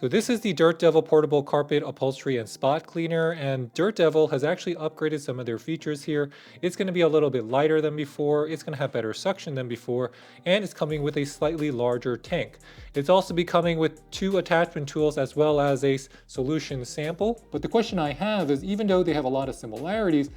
So this is the Dirt Devil portable carpet upholstery and spot cleaner, and Dirt Devil has actually upgraded some of their features here. It's going to be a little bit lighter than before, it's going to have better suction than before, and it's coming with a slightly larger tank. It's also be coming with 2 attachment tools as well as a solution sample. But the question I have is, even though they have a lot of similarities,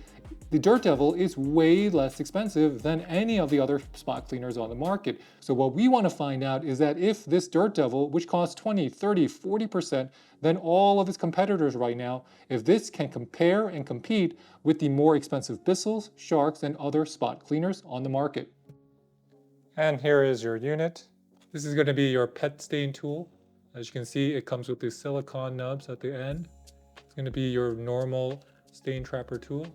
the Dirt Devil is way less expensive than any of the other spot cleaners on the market. So what we want to find out is that if this Dirt Devil, which costs 20, 30, 40% than all of its competitors right now, if this can compare and compete with the more expensive Bissells, Sharks, and other spot cleaners on the market. And here is your unit. This is going to be your pet stain tool. As you can see, it comes with these silicone nubs at the end. It's going to be your normal stain trapper tool.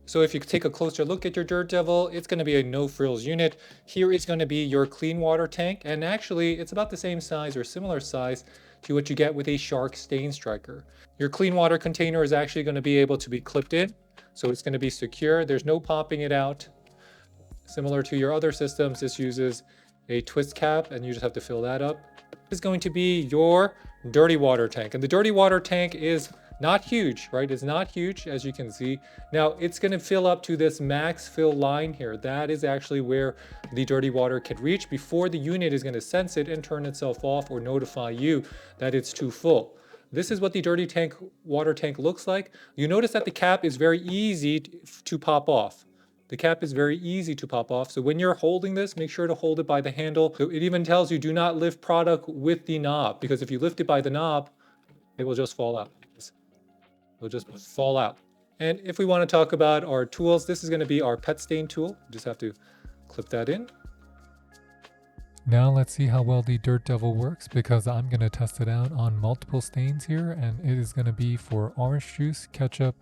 So if you take a closer look at your Dirt Devil, it's going to be a no-frills unit. Here is going to be your clean water tank, and actually it's about the same size or similar size to what you get with a Shark Stainstriker. Your clean water container is actually going to be able to be clipped in, so it's going to be secure. There's no popping it out. Similar to your other systems, this uses a twist cap and you just have to fill that up. This is going to be your dirty water tank, and the dirty water tank is not huge, right? It's not huge, as you can see. Now, it's going to fill up to this max fill line here. That is actually where the dirty water can reach before the unit is going to sense it and turn itself off or notify you that it's too full. This is what the dirty tank water tank looks like. You notice that the cap is very easy to pop off. The cap is very easy to pop off. So when you're holding this, make sure to hold it by the handle. So it even tells you do not lift product with the knob, because if you lift it by the knob, it will just fall out. It'll just fall out. And if we want to talk about our tools, this is going to be our pet stain tool. You just have to clip that in. Now let's see how well the Dirt Devil works, because I'm going to test it out on multiple stains here, and it is going to be for orange juice, ketchup,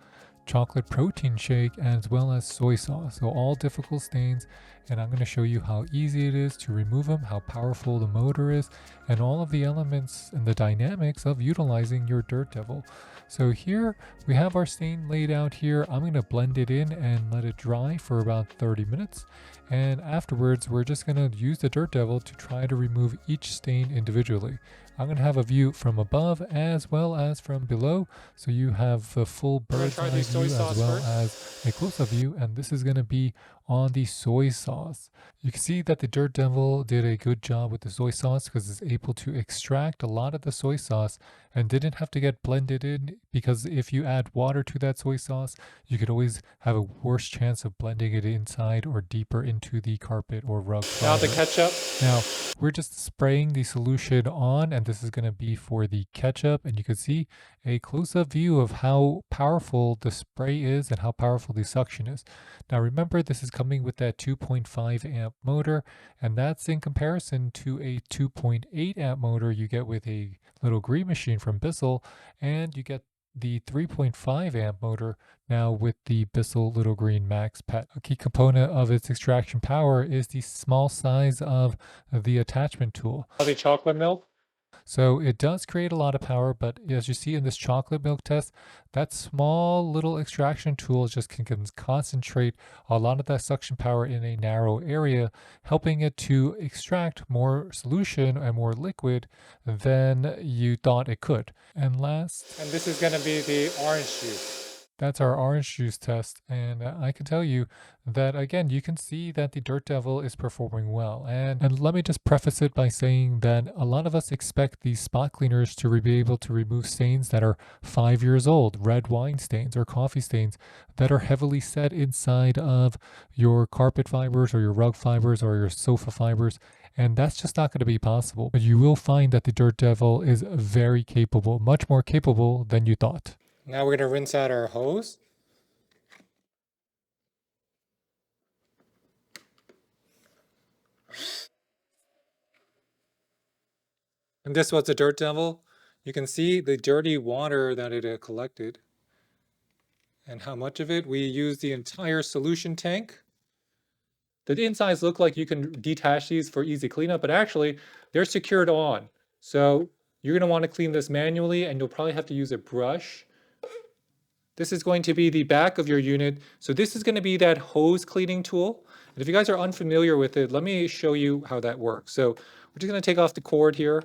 chocolate protein shake, as well as soy sauce. So all difficult stains, and I'm going to show you how easy it is to remove them, how powerful the motor is, and all of the elements and the dynamics of utilizing your Dirt Devil. So here we have our stain laid out here. I'm going to blend it in and let it dry for about 30 minutes. And afterwards, we're just going to use the Dirt Devil to try to remove each stain individually. I'm going to have a view from above as well as from below, so you have a full bird's eye view as well as a close-up view, and this is going to be on the soy sauce. You can see that the Dirt Devil did a good job with the soy sauce because it's able to extract a lot of the soy sauce and didn't have to get blended in, because if you add water to that soy sauce, you could always have a worse chance of blending it inside or deeper into the carpet or rug. Now the ketchup. Now we're just spraying the solution on, and this is going to be for the ketchup, and you can see a close-up view of how powerful the spray is and how powerful the suction is. Now remember, this is coming with that 2.5 amp motor, and that's in comparison to a 2.8 amp motor you get with a little green machine from Bissell, and you get the 3.5 amp motor now with the Bissell Little Green Max Pet. A key component of its extraction power is the small size of the attachment tool. The chocolate milk. So it does create a lot of power, but as you see in this chocolate milk test, that small little extraction tool just can concentrate a lot of that suction power in a narrow area, helping it to extract more solution and more liquid than you thought it could. And last, And this is going to be the orange juice. that's our orange juice test, and I can tell you that, again, you can see that the Dirt Devil is performing well. And let me just preface it by saying that a lot of us expect these spot cleaners to be able to remove stains that are 5 years old, red wine stains or coffee stains that are heavily set inside of your carpet fibers or your rug fibers or your sofa fibers. And that's just not going to be possible. But you will find that the Dirt Devil is very capable, much more capable than you thought. Now we're going to rinse out our hose. And this was the Dirt Devil. You can see the dirty water that it collected and how much of it. We used the entire solution tank. The insides look like you can detach these for easy cleanup, but actually they're secured on. So you're going to want to clean this manually, and you'll probably have to use a brush. This is going to be the back of your unit. So this is going to be that hose cleaning tool. And if you guys are unfamiliar with it, let me show you how that works. So we're just going to take off the cord here.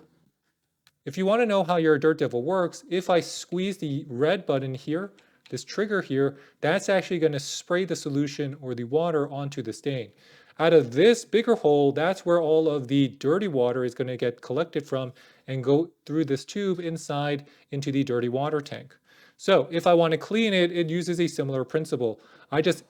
If you want to know how your Dirt Devil works, if I squeeze the red button here, this trigger here, that's actually going to spray the solution or the water onto the stain. Out of this bigger hole, that's where all of the dirty water is going to get collected from and go through this tube inside into the dirty water tank. So if I want to clean it, it uses a similar principle. I just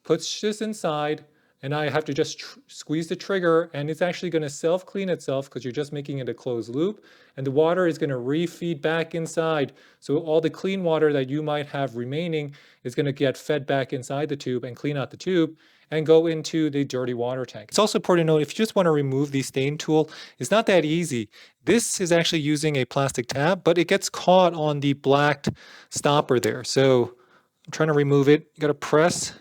put this inside, and I have to just squeeze the trigger, and it's actually going to self-clean itself because you're just making it a closed loop, and the water is going to re-feed back inside. So all the clean water that you might have remaining is going to get fed back inside the tube and clean out the tube and go into the dirty water tank. It's also important to note, if you just want to remove the stain tool, it's not that easy. This is actually using a plastic tab, but it gets caught on the black stopper there. So I'm trying to remove it. You got to press,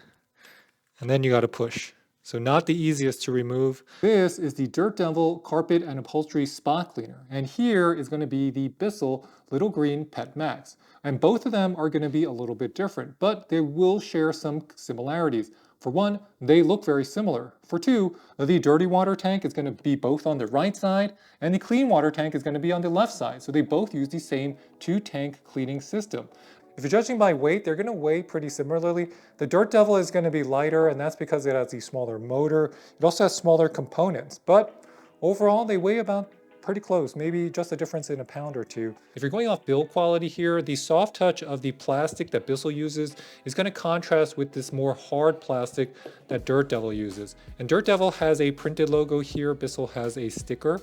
and then you got to push. So not the easiest to remove. This is the Dirt Devil Carpet and Upholstery Spot Cleaner. And here is going to be the Bissell Little Green Pet Max. And both of them are going to be a little bit different, but they will share some similarities. For one, they look very similar. For two, the dirty water tank is going to be both on the right side, and the clean water tank is going to be on the left side. So they both use the same two-tank cleaning system. If you're judging by weight, they're going to weigh pretty similarly. The Dirt Devil is going to be lighter, and that's because it has a smaller motor. It also has smaller components, but overall they weigh about pretty close, maybe just a difference in a pound or two. If you're going off build quality here, the soft touch of the plastic that Bissell uses is going to contrast with this more hard plastic that Dirt Devil uses. And Dirt Devil has a printed logo here, Bissell has a sticker.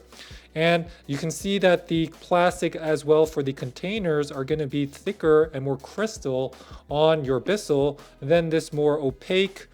And you can see that the plastic as well for the containers are going to be thicker and more crystal on your Bissell than this more opaque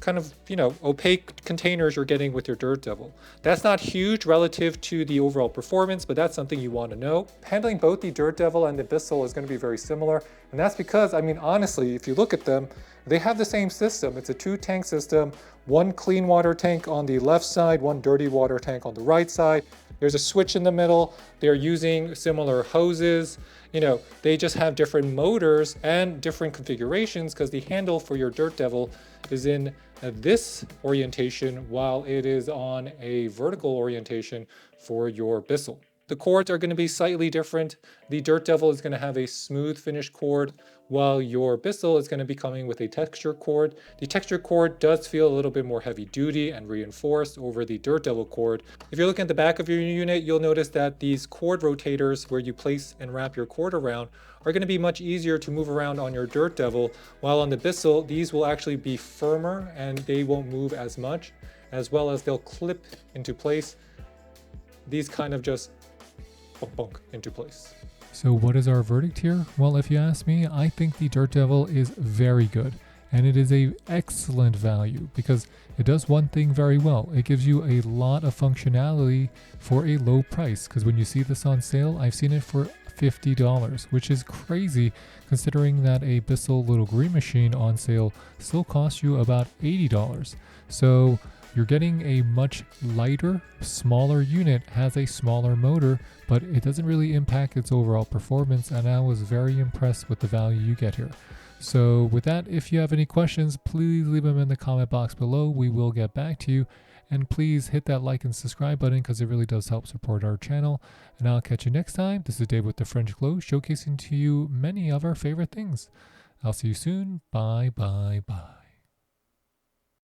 kind of, opaque containers you're getting with your Dirt Devil. That's not huge relative to the overall performance, but that's something you want to know. Handling both the Dirt Devil and the Bissell is going to be very similar, and that's because, honestly, if you look at them, they have the same system. It's a two-tank system, one clean water tank on the left side, one dirty water tank on the right side. There's a switch in the middle. They're using similar hoses. They just have different motors and different configurations because the handle for your Dirt Devil is in this orientation while it is on a vertical orientation for your Bissell. The cords are going to be slightly different. The Dirt Devil is going to have a smooth finish cord, while your Bissell is going to be coming with a texture cord. The texture cord does feel a little bit more heavy duty and reinforced over the Dirt Devil cord. If you're looking at the back of your unit, you'll notice that these cord rotators where you place and wrap your cord around are going to be much easier to move around on your Dirt Devil, while on the Bissell, these will actually be firmer and they won't move as much, as well as they'll clip into place. These kind of just bunk into place. So what is our verdict here? Well, if you ask me, I think the Dirt Devil is very good, and it is a excellent value because it does one thing very well. It gives you a lot of functionality for a low price, because when you see this on sale, I've seen it for $50, which is crazy considering that a Bissell Little Green machine on sale still costs you about $80. So you're getting a much lighter, smaller unit, has a smaller motor, but it doesn't really impact its overall performance, and I was very impressed with the value you get here. So with that, if you have any questions, please leave them in the comment box below. We will get back to you. And please hit that like and subscribe button because it really does help support our channel. And I'll catch you next time. This is Dave with the French Glow, showcasing to you many of our favorite things. I'll see you soon. Bye, bye, bye.